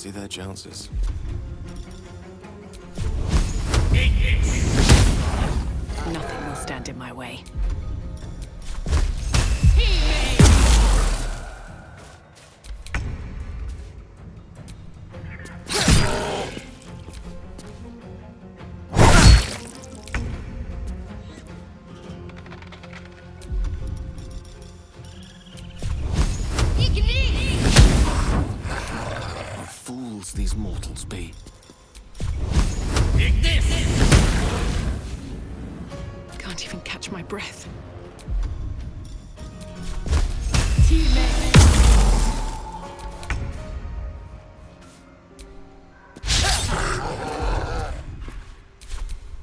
Fancy their chances. Nothing will stand in my way. What fools these mortals be. Can't even catch my breath.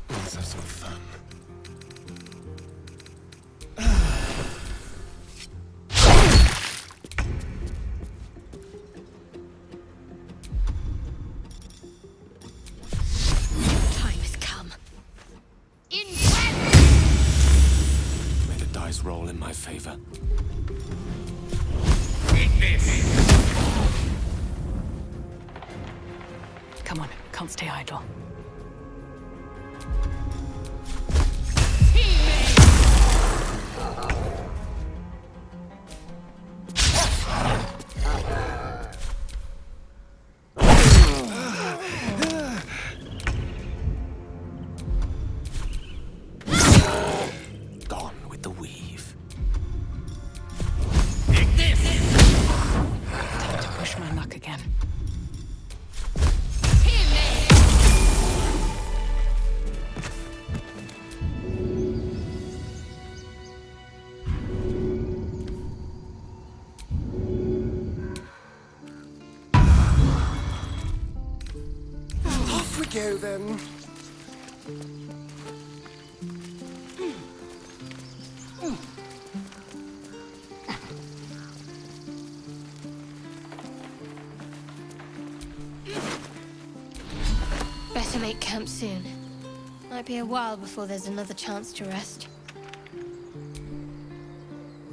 Let's have some fun. Time has come. May the dice roll in my favor. Come on, can't stay idle. Gone with the weave. Time to push my luck again. Off we go then. Better make camp soon. Might be a while before there's another chance to rest.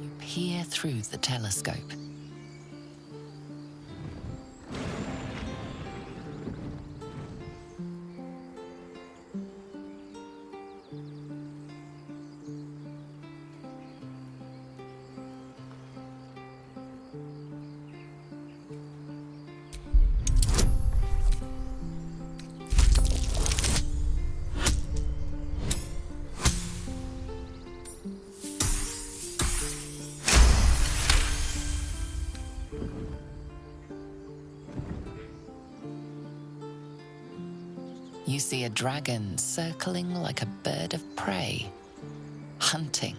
You peer through the telescope. You see a dragon circling like a bird of prey, hunting.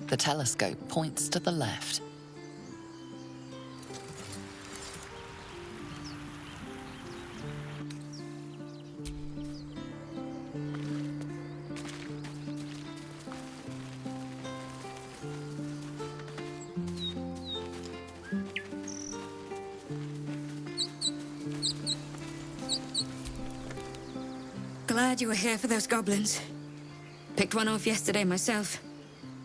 The telescope points to the left. Glad you were here for those goblins. Picked one off yesterday myself.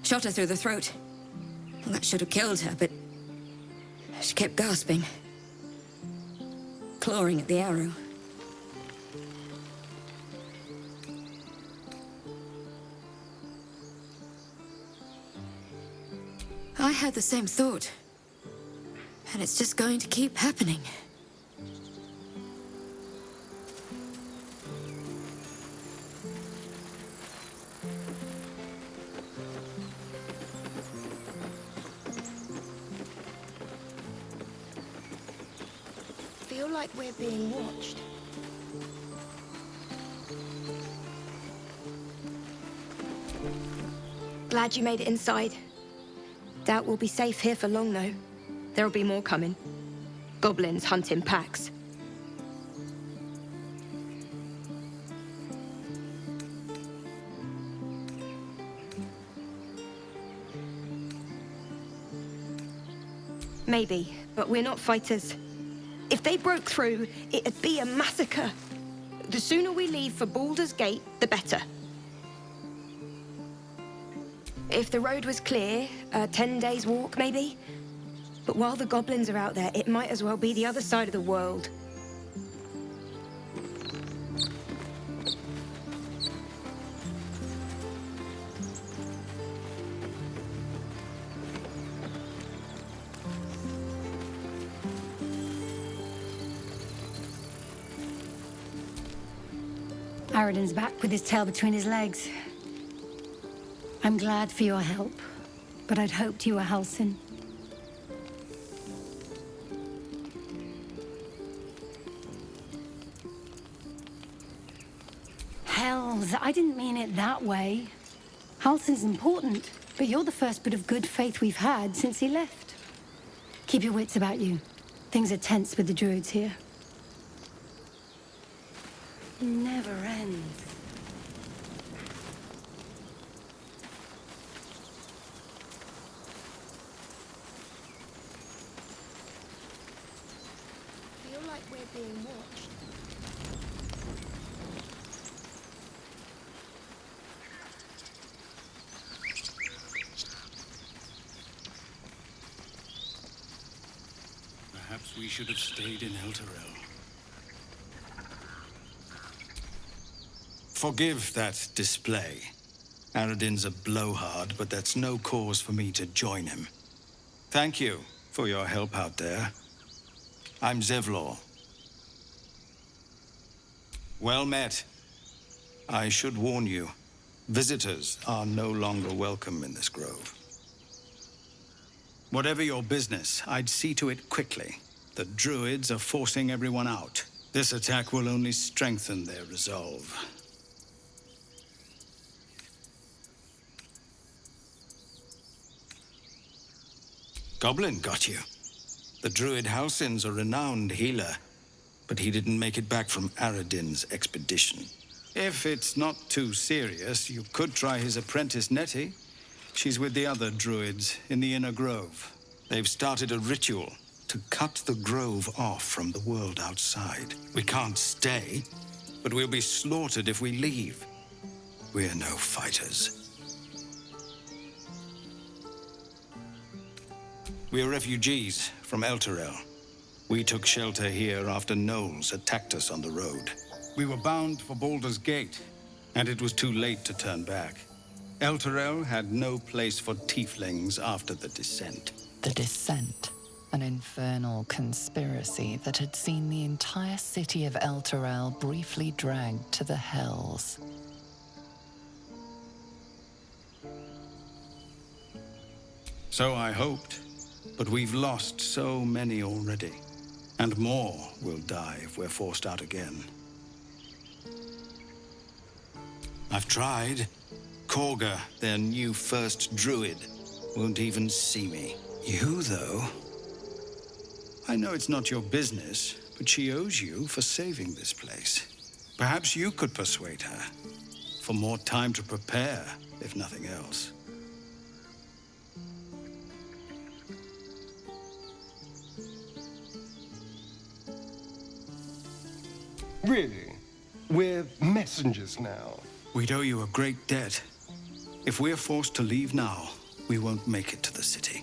Shot her through the throat. Well, that should have killed her, but she kept gasping. Clawing at the arrow. I had the same thought. And it's just going to keep happening. Feel like we're being watched. Glad you made it inside. Doubt we'll be safe here for long, though. There'll be more coming. Goblins hunt in packs. Maybe, but we're not fighters. If they broke through, it'd be a massacre. The sooner we leave for Baldur's Gate, the better. If the road was clear, a 10 days walk, maybe? But while the goblins are out there, it might as well be the other side of the world. Aradin's back with his tail between his legs. I'm glad for your help, but I'd hoped you were Halsin. Hells, I didn't mean it that way. Halsin's important, but you're the first bit of good faith we've had since he left. Keep your wits about you. Things are tense with the druids here. Never ends. Feel like we're being watched. Perhaps we should have stayed in Elturel. Forgive that display. Aradin's a blowhard, but that's no cause for me to join him. Thank you for your help out there. I'm Zevlor. Well met. I should warn you, visitors are no longer welcome in this grove. Whatever your business, I'd see to it quickly. The druids are forcing everyone out. This attack will only strengthen their resolve. Goblin got you. The druid Halsin's a renowned healer, but he didn't make it back from Aradin's expedition. If it's not too serious, you could try his apprentice Nettie. She's with the other druids in the Inner Grove. They've started a ritual to cut the grove off from the world outside. We can't stay, but we'll be slaughtered if we leave. We're no fighters. We're refugees from Elturel. We took shelter here after gnolls attacked us on the road. We were bound for Baldur's Gate, and it was too late to turn back. Elturel had no place for tieflings after the Descent. The Descent, an infernal conspiracy that had seen the entire city of Elturel briefly dragged to the Hells. So I hoped, but we've lost so many already. And more will die if we're forced out again. I've tried. Korga, their new first druid, won't even see me. You, though? I know it's not your business, but she owes you for saving this place. Perhaps you could persuade her. For more time to prepare, if nothing else. Really? We're messengers now. We'd owe you a great debt. If we're forced to leave now, we won't make it to the city.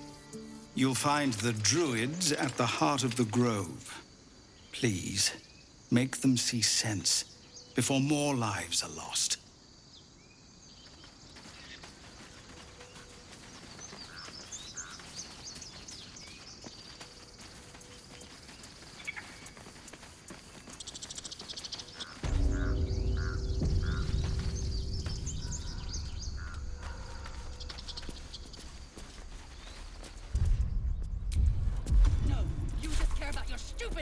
You'll find the druids at the heart of the grove. Please, make them see sense before more lives are lost.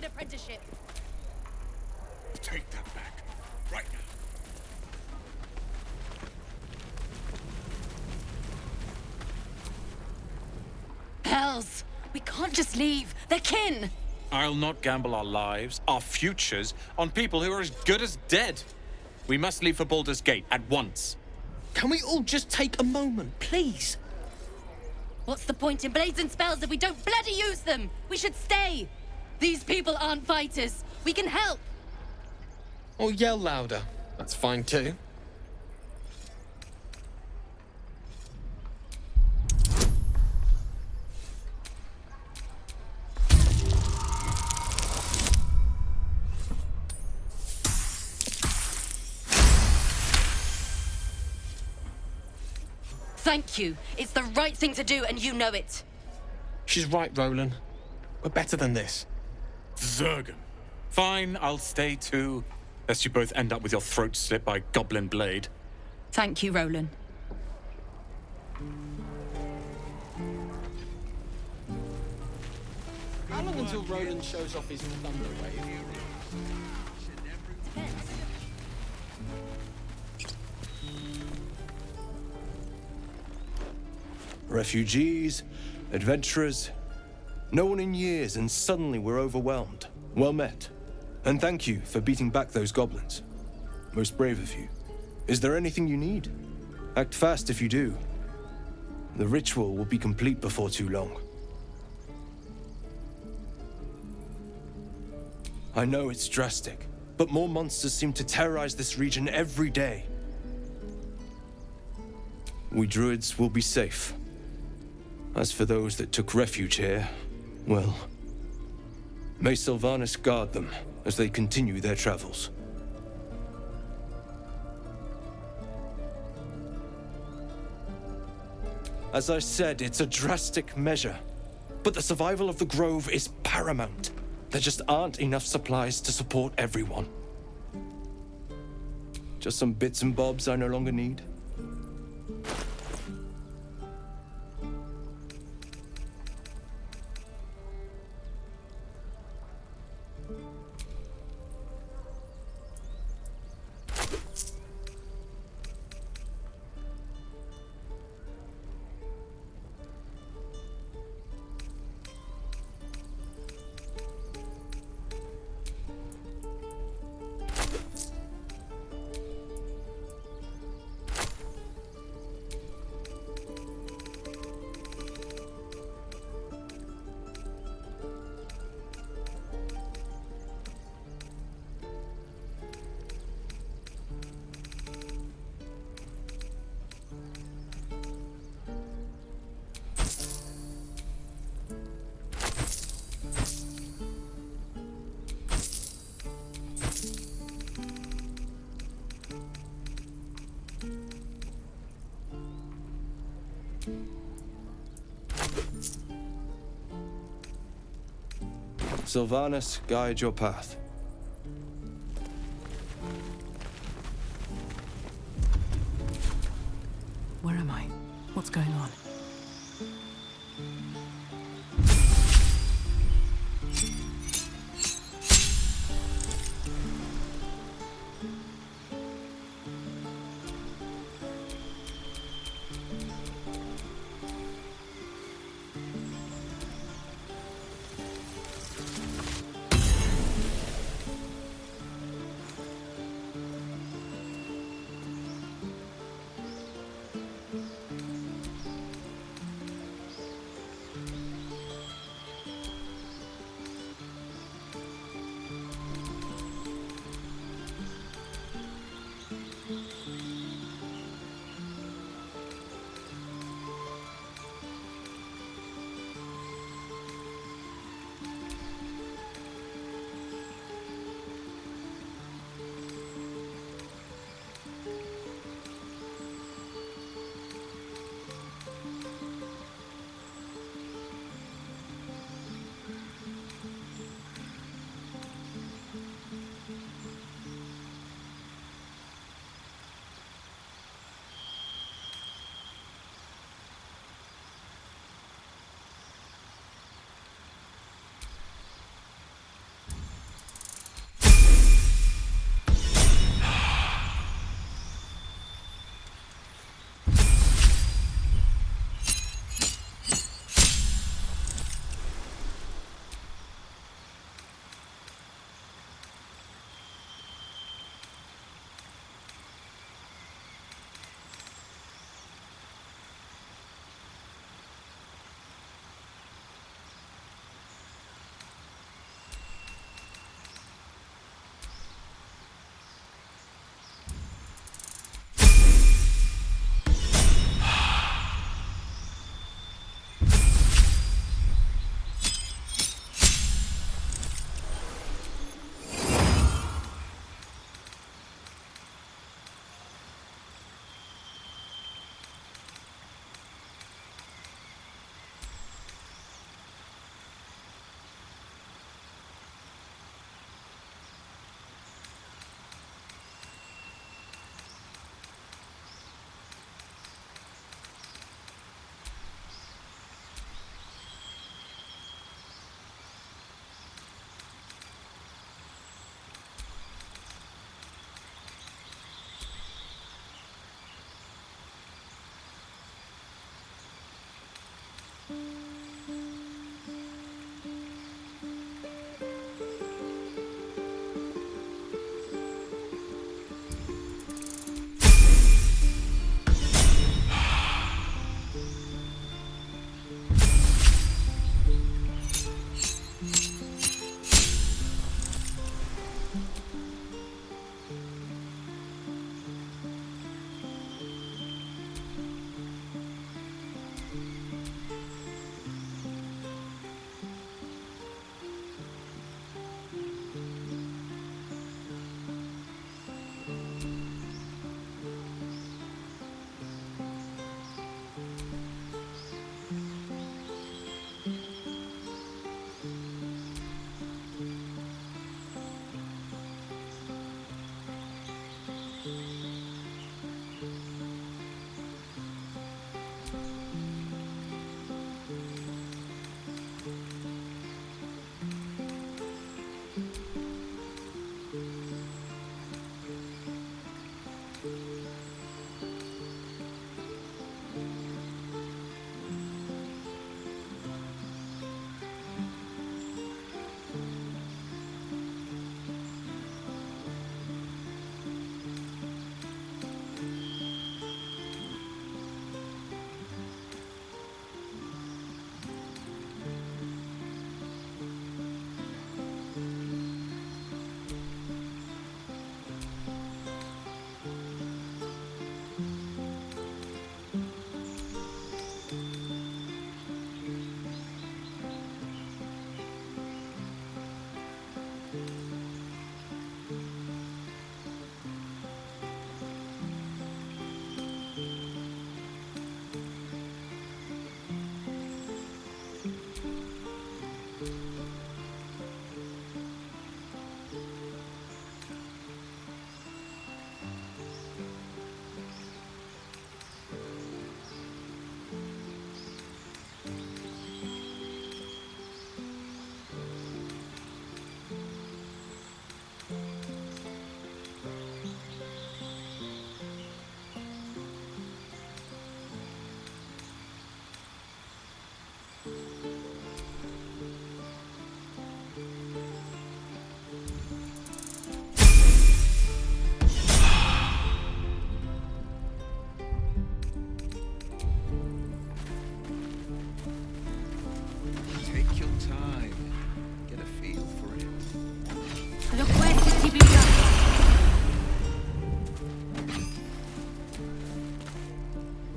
Apprenticeship. Take that back. Right now. Hells! We can't just leave. They're kin! I'll not gamble our lives, our futures, on people who are as good as dead. We must leave for Baldur's Gate at once. Can we all just take a moment, please? What's the point in blazing spells if we don't bloody use them? We should stay! These people aren't fighters. We can help. Or yell louder. That's fine too. Thank you. It's the right thing to do, and you know it. She's right, Roland. We're better than this. Zergan. Fine, I'll stay too. Lest you both end up with your throat slit by Goblin Blade. Thank you, Roland. How long until Roland shows off his thunder wave? Refugees, adventurers. No one in years, and suddenly we're overwhelmed. Well met. And thank you for beating back those goblins. Most brave of you. Is there anything you need? Act fast if you do. The ritual will be complete before too long. I know it's drastic, but more monsters seem to terrorize this region every day. We druids will be safe. As for those that took refuge here, well, may Sylvanas guard them as they continue their travels. As I said, it's a drastic measure, but the survival of the Grove is paramount. There just aren't enough supplies to support everyone. Just some bits and bobs I no longer need. Sylvanas, guide your path. Where am I? What's going on?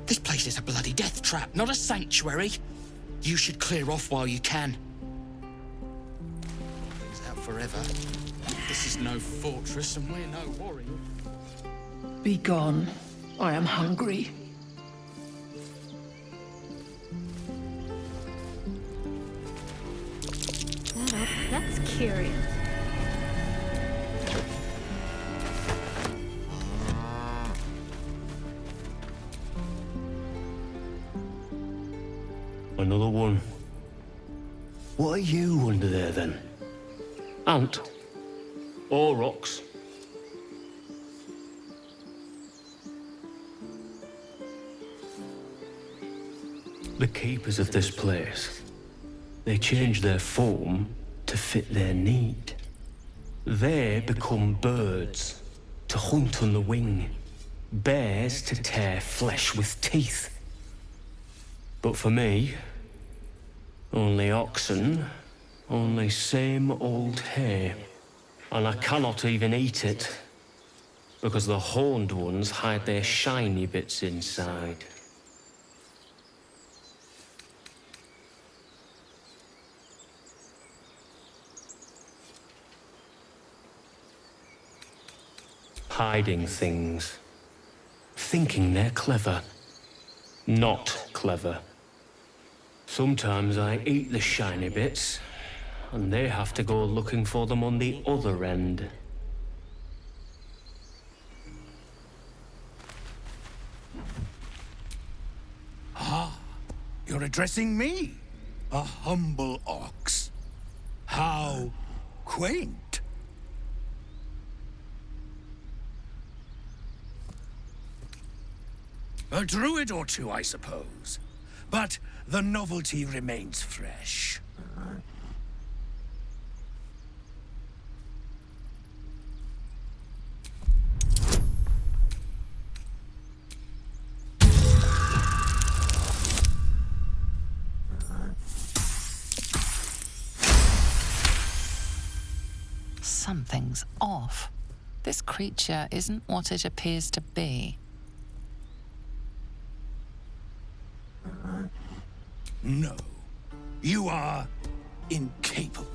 This place is a bloody death trap, not a sanctuary. You should clear off while you can. Things out forever. This is no fortress and we're no warriors. Be gone. I am hungry. That's curious. Another one. What are you under there, then? Ant? Or rocks? The keepers of this place, they change their form to fit their need. They become birds to hunt on the wing, bears to tear flesh with teeth. But for me, only oxen, only same old hay. And I cannot even eat it, because the horned ones hide their shiny bits inside. Hiding things. Thinking they're clever. Not clever. Sometimes I eat the shiny bits, and they have to go looking for them on the other end. Ah, you're addressing me, a humble ox. How quaint. A druid or two, I suppose. But the novelty remains fresh. Something's off. This creature isn't what it appears to be. No, you are incapable.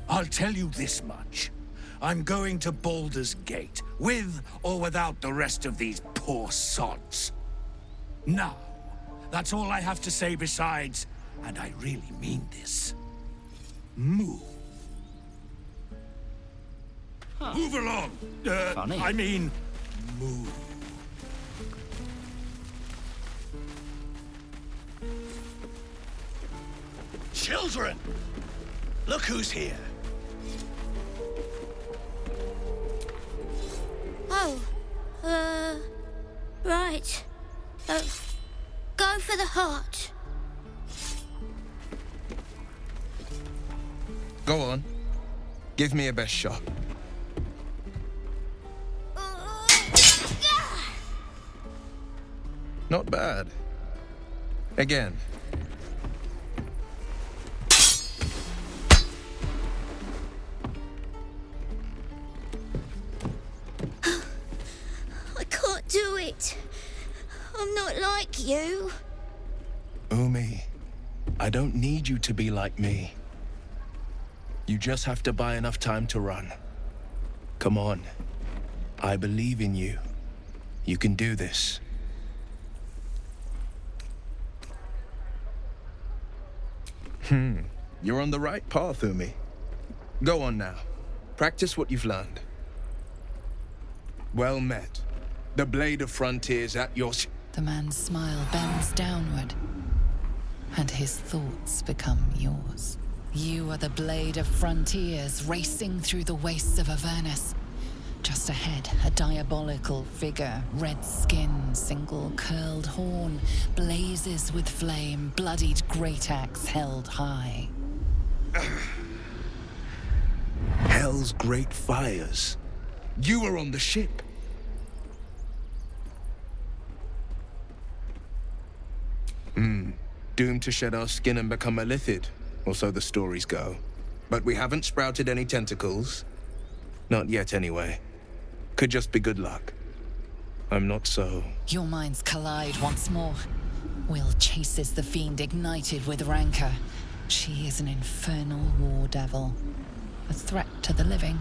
I'll tell you this much. I'm going to Baldur's Gate, with or without the rest of these poor sods. Now, that's all I have to say besides, and I really mean this, move. Huh. Move along! Funny. I mean, move. Children! Look who's here. Oh, right. Go for the heart. Go on. Give me a best shot. Not bad. Again. I can't do it. I'm not like you. Umi, I don't need you to be like me. You just have to buy enough time to run. Come on. I believe in you. You can do this. You're on the right path, Umi. Go on now. Practice what you've learned. Well met. The Blade of Frontiers at your... The man's smile bends downward, and his thoughts become yours. You are the Blade of Frontiers, racing through the wastes of Avernus. Just ahead, a diabolical figure, red skin, single curled horn, blazes with flame, bloodied great axe held high. Hell's great fires. You were on the ship. Doomed to shed our skin and become a lithid, or so the stories go. But we haven't sprouted any tentacles. Not yet, anyway. Could just be good luck. I'm not so... Your minds collide once more. Will chases the fiend ignited with rancor. She is an infernal war devil. A threat to the living.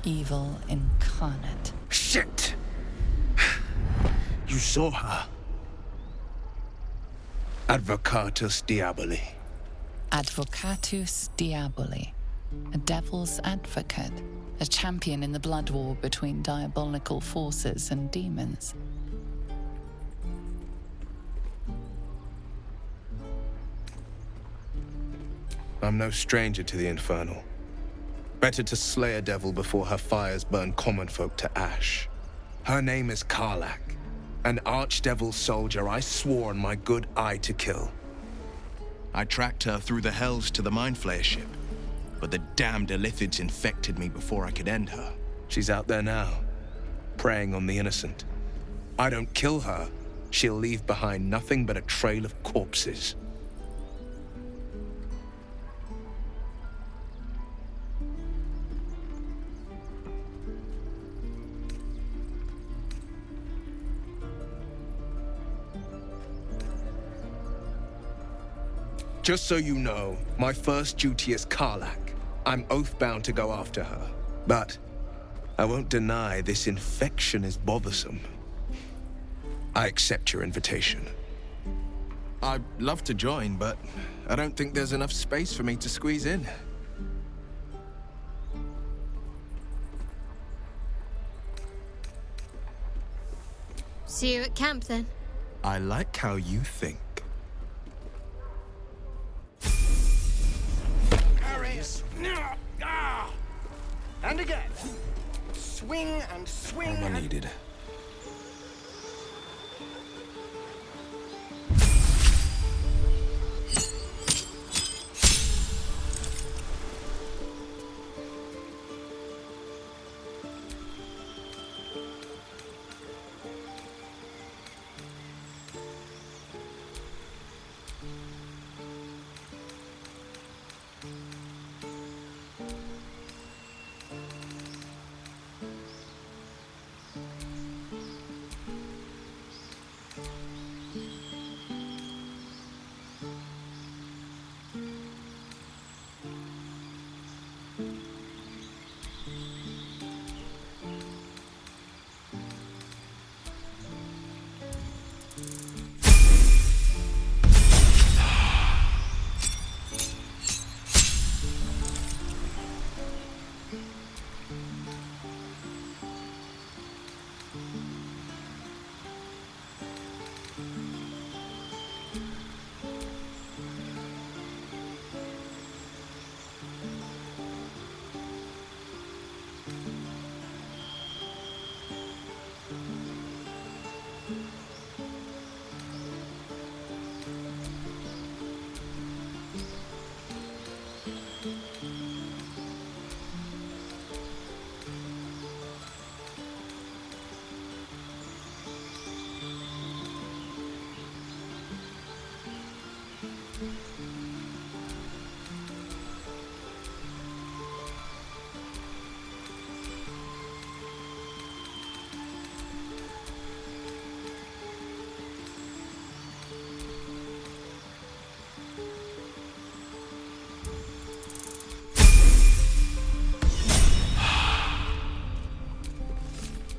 Evil incarnate. Shit! You saw her. Advocatus Diaboli. Advocatus Diaboli. A devil's advocate. A champion in the blood war between diabolical forces and demons. I'm no stranger to the infernal. Better to slay a devil before her fires burn common folk to ash. Her name is Karlach, an archdevil soldier I swore on my good eye to kill. I tracked her through the hells to the Mind Flayer ship, but the damned Illithids infected me before I could end her. She's out there now, preying on the innocent. I don't kill her, she'll leave behind nothing but a trail of corpses. Just so you know, my first duty is Karlach. I'm oath-bound to go after her. But I won't deny this infection is bothersome. I accept your invitation. I'd love to join, but I don't think there's enough space for me to squeeze in. See you at camp, then. I like how you think. And again. Swing and swing. Armor needed.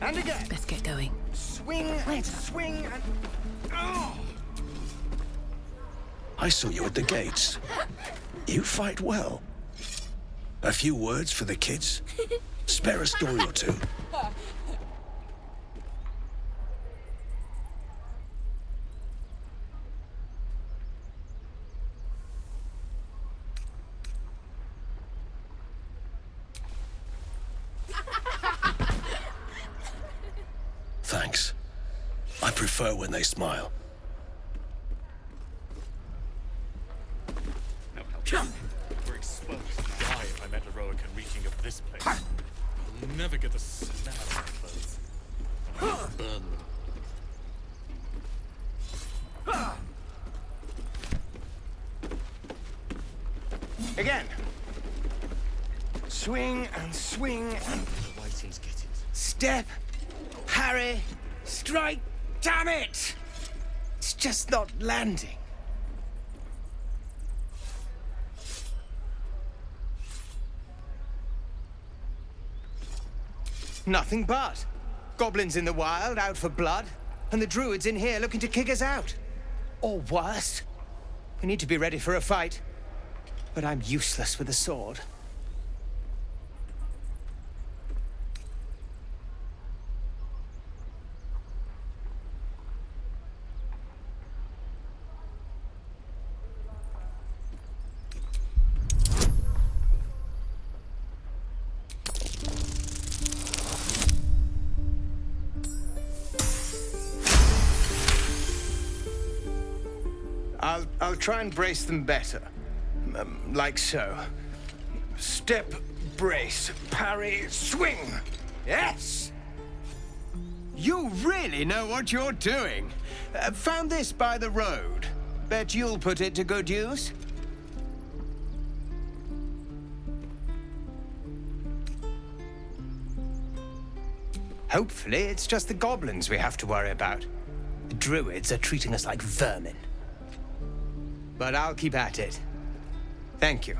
And again. Let's get going. Swing and swing and... Oh! I saw you at the gates. You fight well. A few words for the kids? Spare a story or two. Thanks. I prefer when they smile. We're exposed to die if I met Leroic and reeking of this place. You'll never get the smell of those. Burn them. Again. Swing and swing and... Step, parry, strike. Damn it! It's just not landing. Nothing but. Goblins in the wild, out for blood, and the druids in here looking to kick us out. Or worse. We need to be ready for a fight. But I'm useless with a sword. I'll try and brace them better. Like so. Step, brace, parry, swing. Yes! You really know what you're doing. Found this by the road. Bet you'll put it to good use. Hopefully, it's just the goblins we have to worry about. The druids are treating us like vermin. But I'll keep at it. Thank you.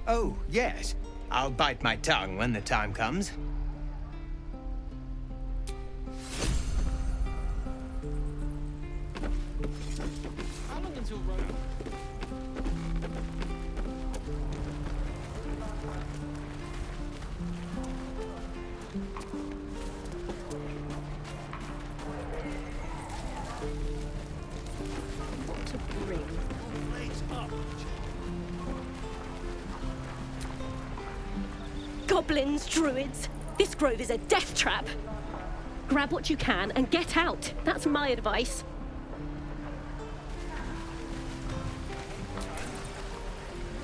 Oh, yes. I'll bite my tongue when the time comes. How long until Rome? Goblins, druids. This grove is a death trap. Grab what you can and get out. That's my advice.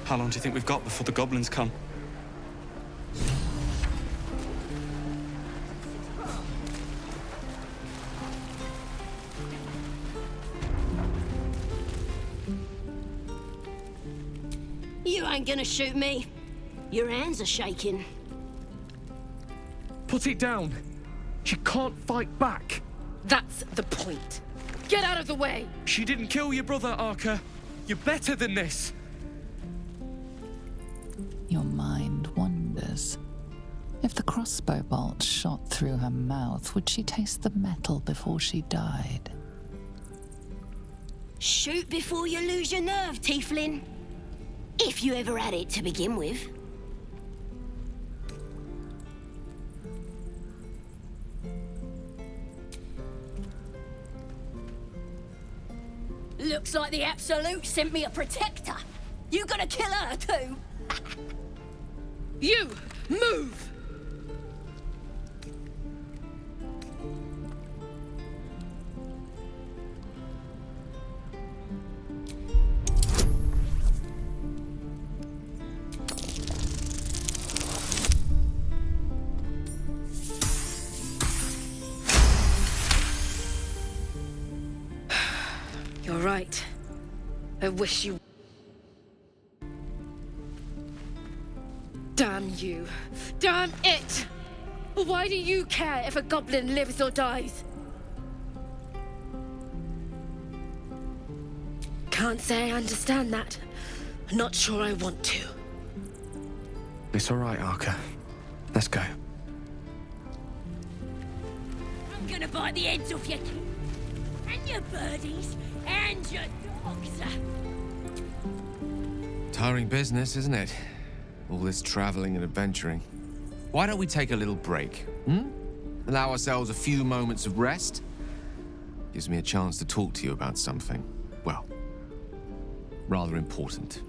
How long do you think we've got before the goblins come? You ain't gonna shoot me. Your hands are shaking. Put it down. She can't fight back. That's the point. Get out of the way! She didn't kill your brother, Arca. You're better than this. Your mind wanders. If the crossbow bolt shot through her mouth, would she taste the metal before she died? Shoot before you lose your nerve, Tiefling. If you ever had it to begin with. Looks like the Absolute sent me a protector. You gonna kill her too? You! Move! You're right. I wish you... Damn you. Damn it! Why do you care if a goblin lives or dies? Can't say I understand that. Not sure I want to. It's all right, Arca. Let's go. I'm gonna bite the heads off your kids. And your birdies. And your dogs. Tiring business, isn't it? All this traveling and adventuring. Why don't we take a little break? Allow ourselves a few moments of rest? Gives me a chance to talk to you about something, well, rather important.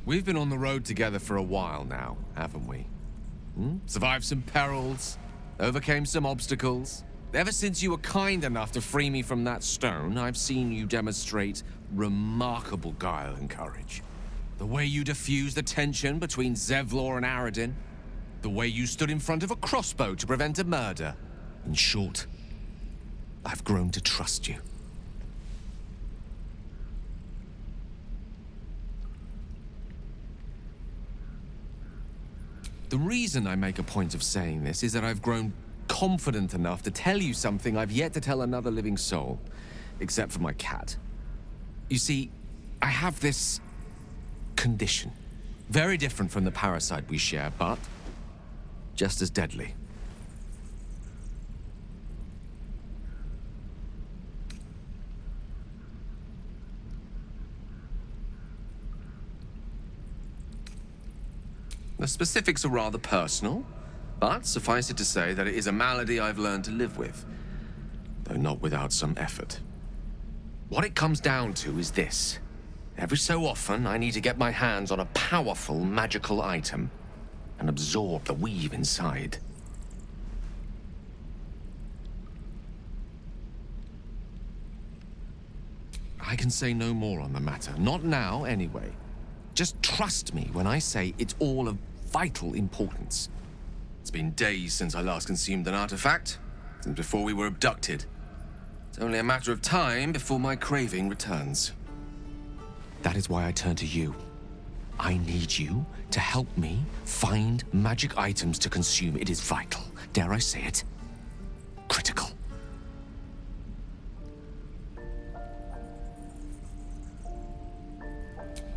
We've been on the road together for a while now, haven't we? Survived some perils, overcame some obstacles. Ever since you were kind enough to free me from that stone, I've seen you demonstrate remarkable guile and courage. The way you diffused the tension between Zevlor and Aradin. The way you stood in front of a crossbow to prevent a murder. In short, I've grown to trust you. The reason I make a point of saying this is that I've grown confident enough to tell you something I've yet to tell another living soul, except for my cat. You see, I have this condition. Very different from the parasite we share, but just as deadly. The specifics are rather personal, but suffice it to say that it is a malady I've learned to live with, though not without some effort. What it comes down to is this. Every so often, I need to get my hands on a powerful magical item and absorb the weave inside. I can say no more on the matter. Not now, anyway. Just trust me when I say it's all of vital importance. It's been days since I last consumed an artifact, since before we were abducted. It's only a matter of time before my craving returns. That is why I turn to you. I need you to help me find magic items to consume. It is vital. Dare I say it? Critical.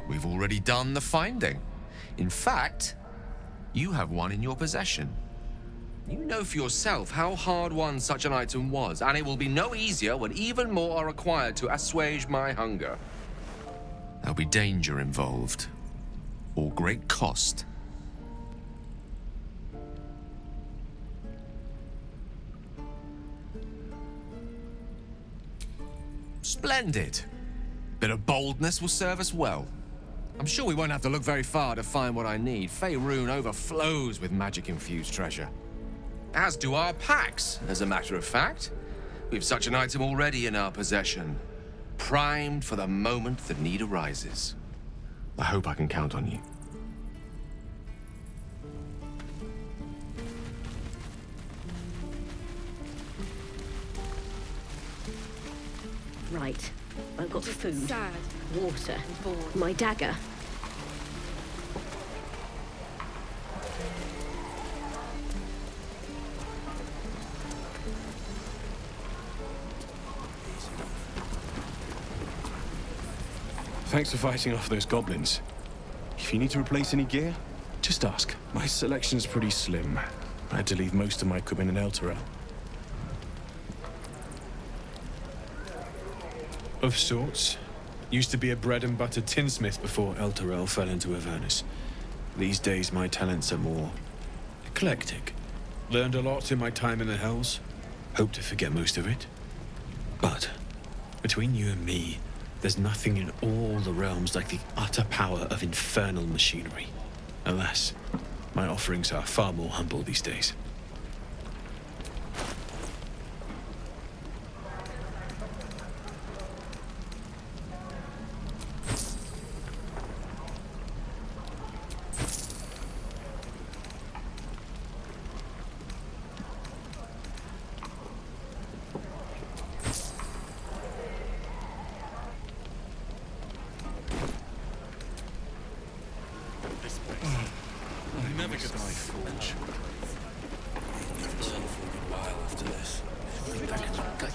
We've already done the finding. In fact, you have one in your possession. You know for yourself how hard-won such an item was, and it will be no easier when even more are required to assuage my hunger. There'll be danger involved, or great cost. Splendid. Bit of boldness will serve us well. I'm sure we won't have to look very far to find what I need. Faerun overflows with magic-infused treasure. As do our packs, as a matter of fact. We've such an item already in our possession. Primed for the moment the need arises. I hope I can count on you. Right. I've got food, water, my dagger. Thanks for fighting off those goblins. If you need to replace any gear, just ask. My selection's pretty slim. I had to leave most of my equipment in Elturel. Of sorts. Used to be a bread-and-butter tinsmith before Elturel fell into Avernus. These days, my talents are more eclectic. Learned a lot in my time in the Hells. Hope to forget most of it. But between you and me, there's nothing in all the realms like the utter power of infernal machinery. Alas, my offerings are far more humble these days.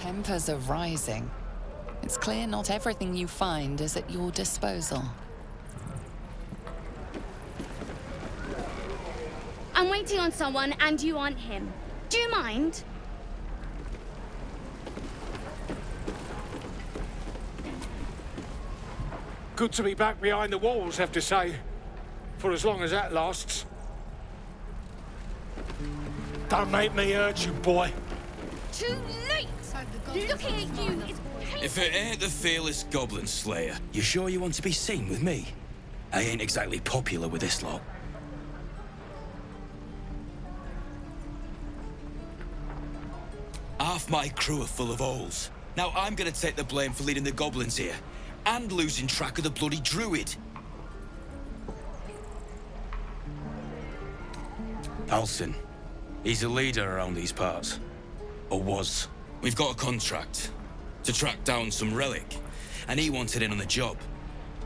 Tempers are rising. It's clear not everything you find is at your disposal. I'm waiting on someone and you aren't him. Do you mind? Good to be back behind the walls, have to say. For as long as that lasts. Don't make me hurt you, boy. Too late! Looking at you is If it ain't the fearless Goblin Slayer, you sure you want to be seen with me? I ain't exactly popular with this lot. Half Half my crew are full of holes. Now I'm gonna take the blame for leading the goblins here, and losing track of the bloody druid. Halsin. He's a leader around these parts. Or was. We've got a contract to track down some relic, and he wanted in on the job.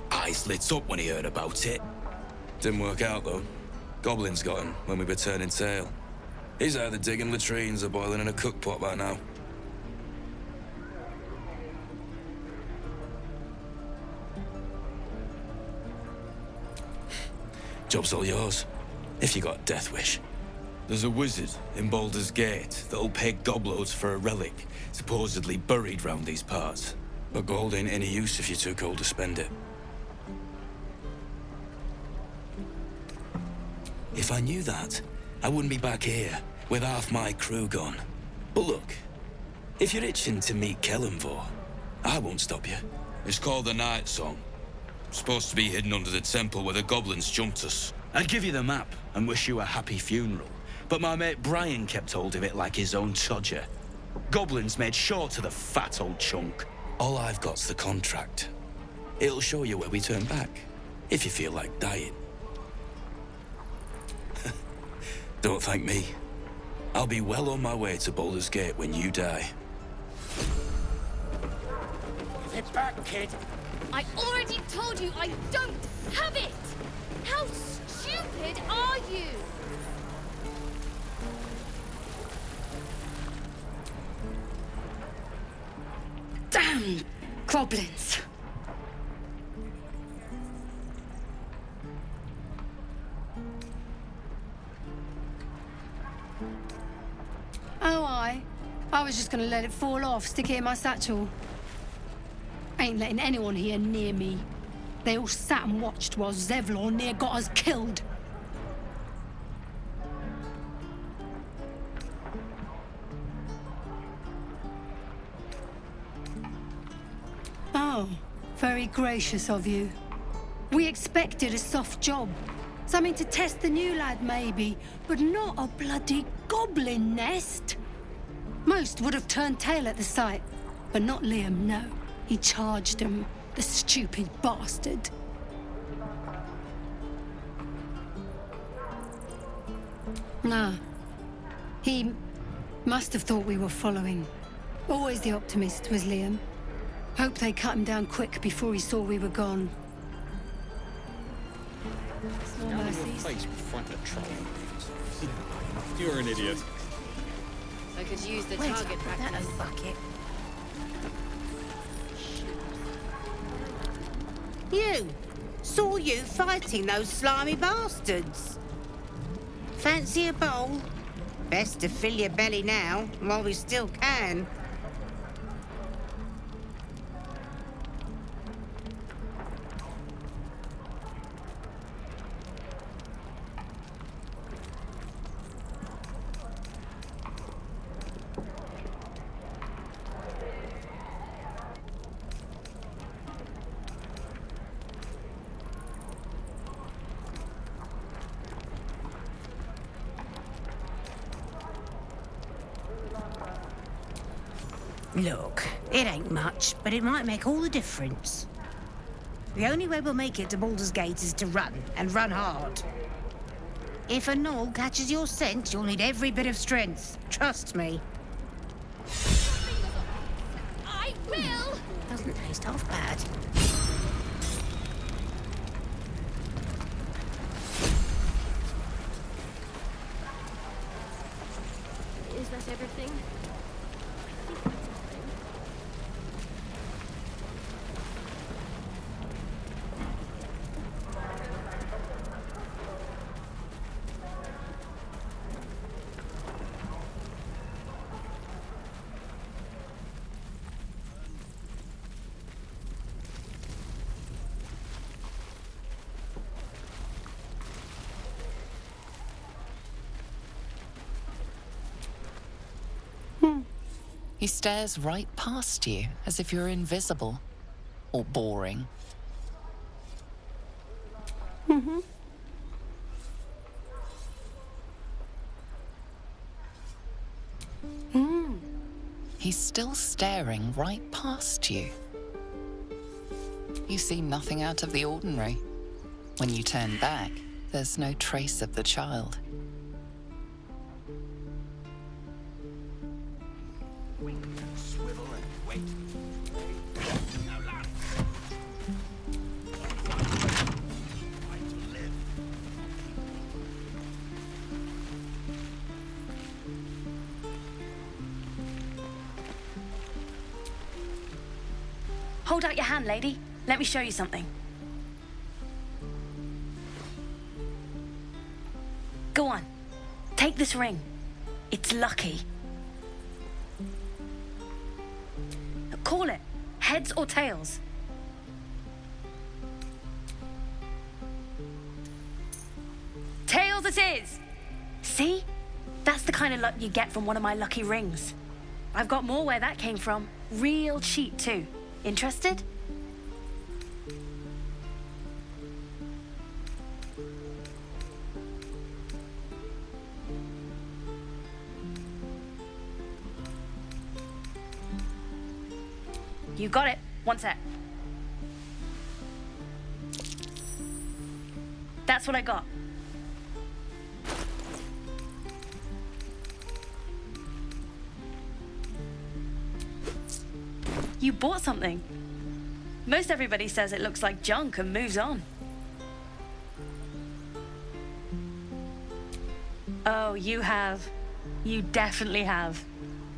Eyes lit up when he heard about it. Didn't work out, though. Goblins got him when we were turning tail. He's either digging latrines or boiling in a cookpot by now. Job's all yours, if you got a death wish. There's a wizard in Baldur's Gate that'll pay gobloads for a relic supposedly buried round these parts. But gold ain't any use if you're too cold to spend it. If I knew that, I wouldn't be back here with half my crew gone. But look, if you're itching to meet Kelemvor, I won't stop you. It's called the Night Song. Supposed to be hidden under the temple where the goblins jumped us. I'd give you the map and wish you a happy funeral, but my mate Brian kept hold of it like his own Todger. Goblins made sure to the fat old chunk. All I've got's the contract. It'll show you where we turn back, if you feel like dying. Don't thank me. I'll be well on my way to Baldur's Gate when you die. Get back, kid. I already told you I don't have it! How stupid are you? Damn goblins! Oh, I was just gonna let it fall off, stick it in my satchel. Ain't letting anyone here near me. They all sat and watched while Zevlor near got us killed. Oh, very gracious of you. We expected a soft job. Something to test the new lad, maybe, but not a bloody goblin nest. Most would have turned tail at the sight, but not Liam, no. He charged him, the stupid bastard. Nah. He must have thought we were following. Always the optimist was Liam. Hoped they cut him down quick before he saw we were gone. Small mercies. You're an idiot. I could use the target practice. bucket. You! Saw you fighting those slimy bastards. Fancy a bowl? Best to fill your belly now, while we still can. Look, it ain't much, but it might make all the difference. The only way we'll make it to Baldur's Gate is to run, and run hard. If a gnoll catches your scent, you'll need every bit of strength. Trust me. I will! Doesn't taste half bad. Is that everything? He stares right past you, as if you're invisible. Or boring. Mm-hmm. He's still staring right past you. You see nothing out of the ordinary. When you turn back, there's no trace of the child. Swivel and wait. Hold out your hand, lady. Let me show you something. Go on. Take this ring. It's lucky. Call it. Heads or tails? Tails it is! See? That's the kind of luck you get from one of my lucky rings. I've got more where that came from. Real cheap, too. Interested? You got it. One sec. That's what I got. You bought something. Most everybody says it looks like junk and moves on. Oh, you have. You definitely have.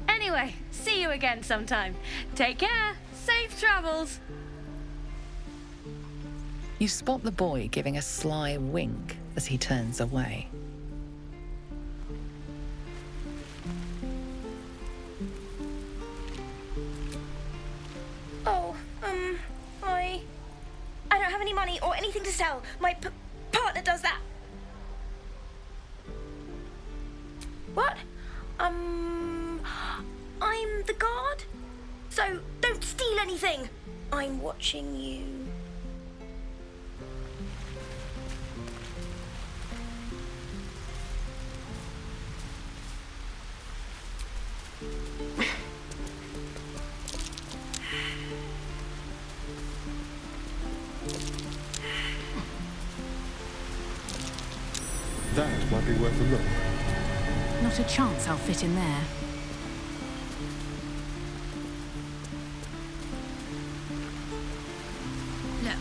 Anyway, see you again sometime. Take care. Safe travels. You spot the boy giving a sly wink as he turns away. Oh, I don't have any money or anything to sell. My partner does that. What? I'm the guard. So don't steal anything. I'm watching you. That might be worth a look. Not a chance I'll fit in there. Look,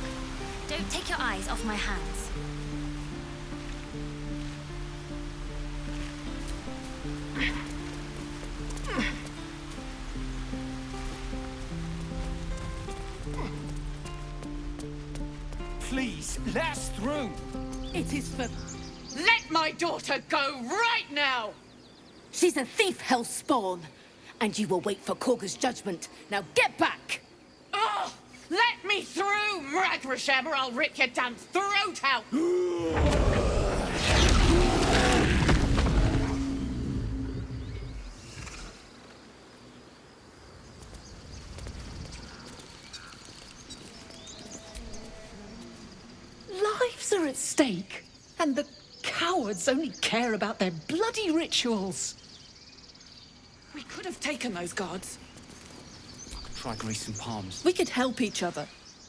don't take your eyes off my hands. Please, let us through. It is for... Let my daughter go right now! She's a thief, Hellspawn. And you will wait for Korga's judgment. Now get back! Oh, let me through, Mragrasham, or I'll rip your damn throat out! Lives are at stake, and the cowards only care about their bloody rituals. We could have taken those guards. Try greasing palms. We could help each other.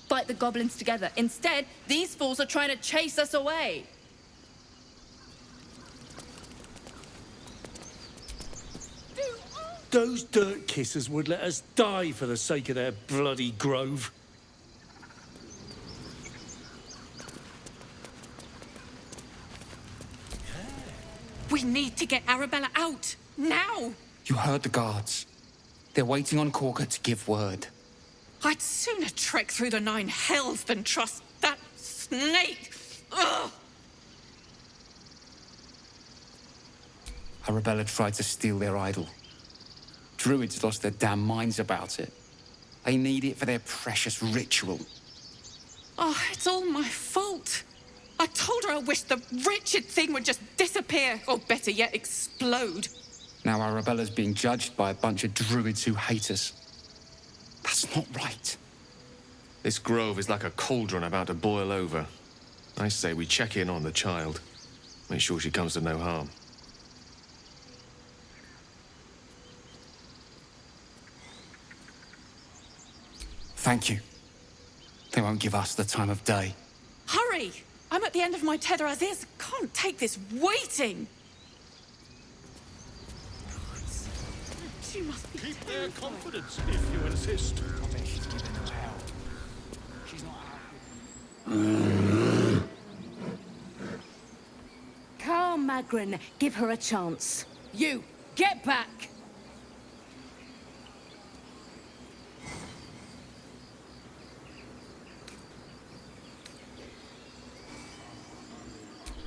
Fight the goblins together. Instead, these fools are trying to chase us away. Those dirt kissers would let us die for the sake of their bloody grove. We need to get Arabella out, now! You heard the guards. They're waiting on Korga to give word. I'd sooner trek through the 9 hells than trust that snake! Ugh! Arabella tried to steal their idol. Druids lost their damn minds about it. They need it for their precious ritual. Oh, it's all my fault. I told her I wished the wretched thing would just disappear, or better yet, explode. Now Arabella's being judged by a bunch of druids who hate us. That's not right. This grove is like a cauldron about to boil over. I say we check in on the child. Make sure she comes to no harm. Thank you. They won't give us the time of day. Hurry! I'm at the end of my tether as is. Can't take this waiting. She must be Keep their confidence if you insist. Carl Magrin, give her a chance. You, get back!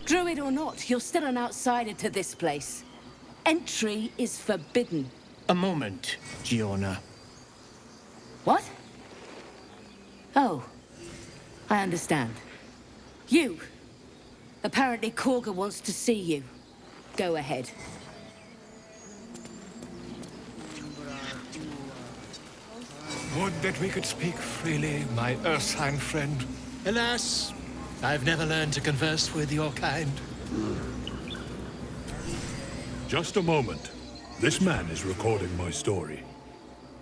Druid or not, you're still an outsider to this place. Entry is forbidden. A moment, Giona. What? Oh, I understand. You. Apparently Korga wants to see you. Go ahead. Would that we could speak freely, my Ursine friend. Alas, I've never learned to converse with your kind. Just a moment. This man is recording my story.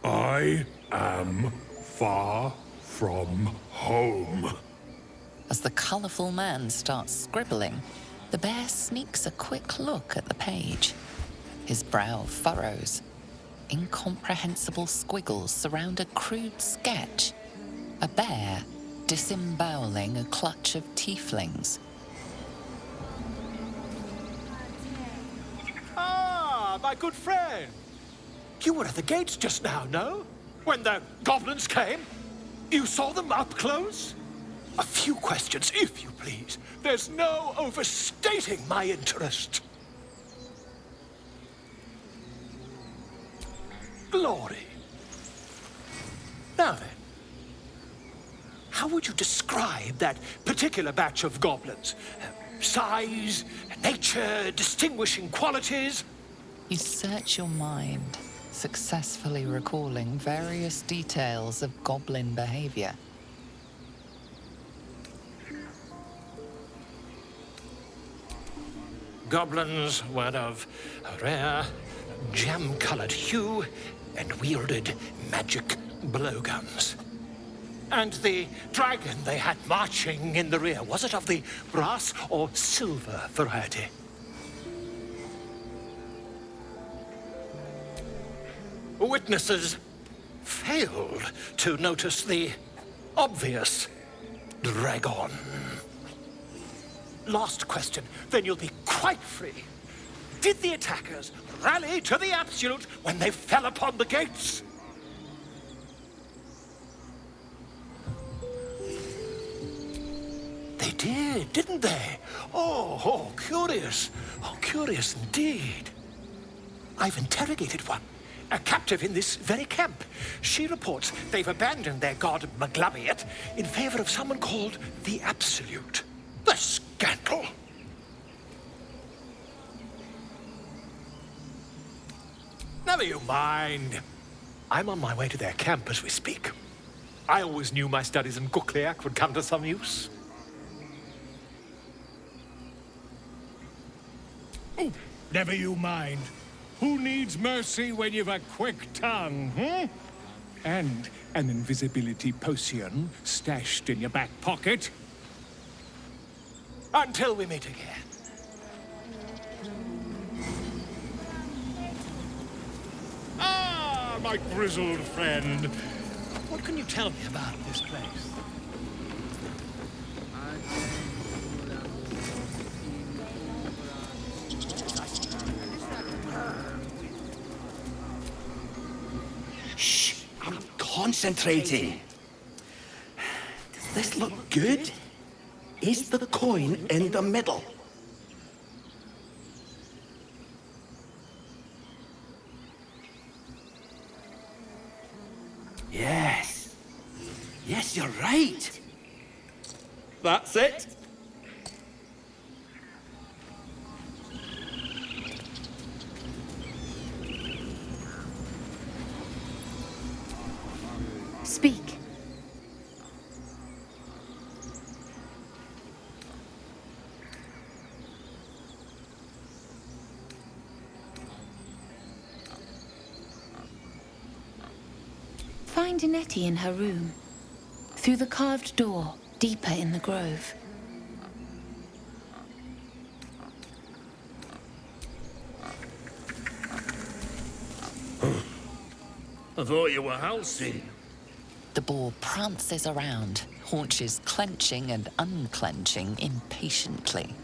I am far from home. As the colourful man starts scribbling, the bear sneaks a quick look at the page. His brow furrows. Incomprehensible squiggles surround a crude sketch. A bear disemboweling a clutch of tieflings. Ah, my good friend. You were at the gates just now, no? When the goblins came? You saw them up close? A few questions, if you please. There's no overstating my interest. Glory. Now then, how would you describe that particular batch of goblins? Size, nature, distinguishing qualities? You search your mind, successfully recalling various details of goblin behavior. Goblins were of a rare, jam-colored hue and wielded magic blowguns. And the dragon they had marching in the rear, was it of the brass or silver variety? Witnesses failed to notice the obvious dragon. Last question, then you'll be quite free. Did the attackers rally to the absolute when they fell upon the gates? They did, didn't they? Oh, curious. Oh, curious indeed. I've interrogated one, a captive in this very camp. She reports they've abandoned their god Maglabiat in favor of someone called the Absolute. The scandal! Never you mind. I'm on my way to their camp as we speak. I always knew my studies in Gukliak would come to some use. Never you mind. Who needs mercy when you've a quick tongue, hmm? And an invisibility potion stashed in your back pocket? Until we meet again. Ah, my grizzled friend. What can you tell me about this place? Shh, I'm concentrating. Does this look good? Is the coin in the middle? Yes. Yes, you're right. That's it. Speak. Find Nettie in her room. Through the carved door, deeper in the grove. I thought you were Halsin. The boar prances around, haunches clenching and unclenching impatiently.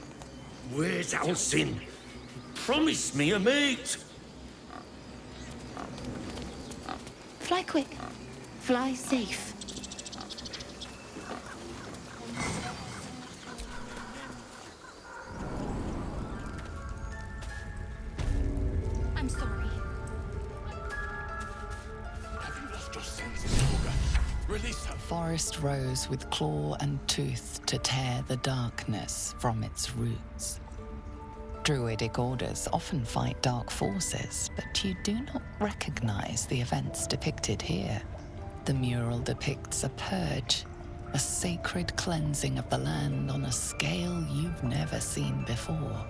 Where's Halsin? Promise me a mate. Fly quick. Fly safe. I'm sorry. Have you lost your senses, Kagha? Release her. Forest rose with claw and tooth to tear the darkness from its roots. Druidic orders often fight dark forces, but you do not recognize the events depicted here. The mural depicts a purge, a sacred cleansing of the land on a scale you've never seen before.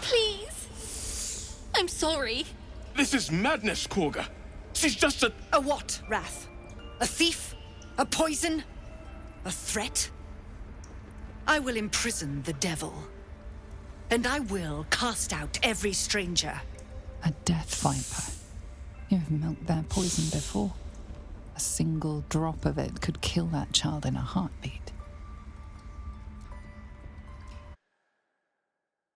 Please. I'm sorry. This is madness, Kagha. She's just a... A what, Wrath? A thief? A poison? A threat? I will imprison the devil. And I will cast out every stranger. A death viper. You've milked their poison before. A single drop of it could kill that child in a heartbeat.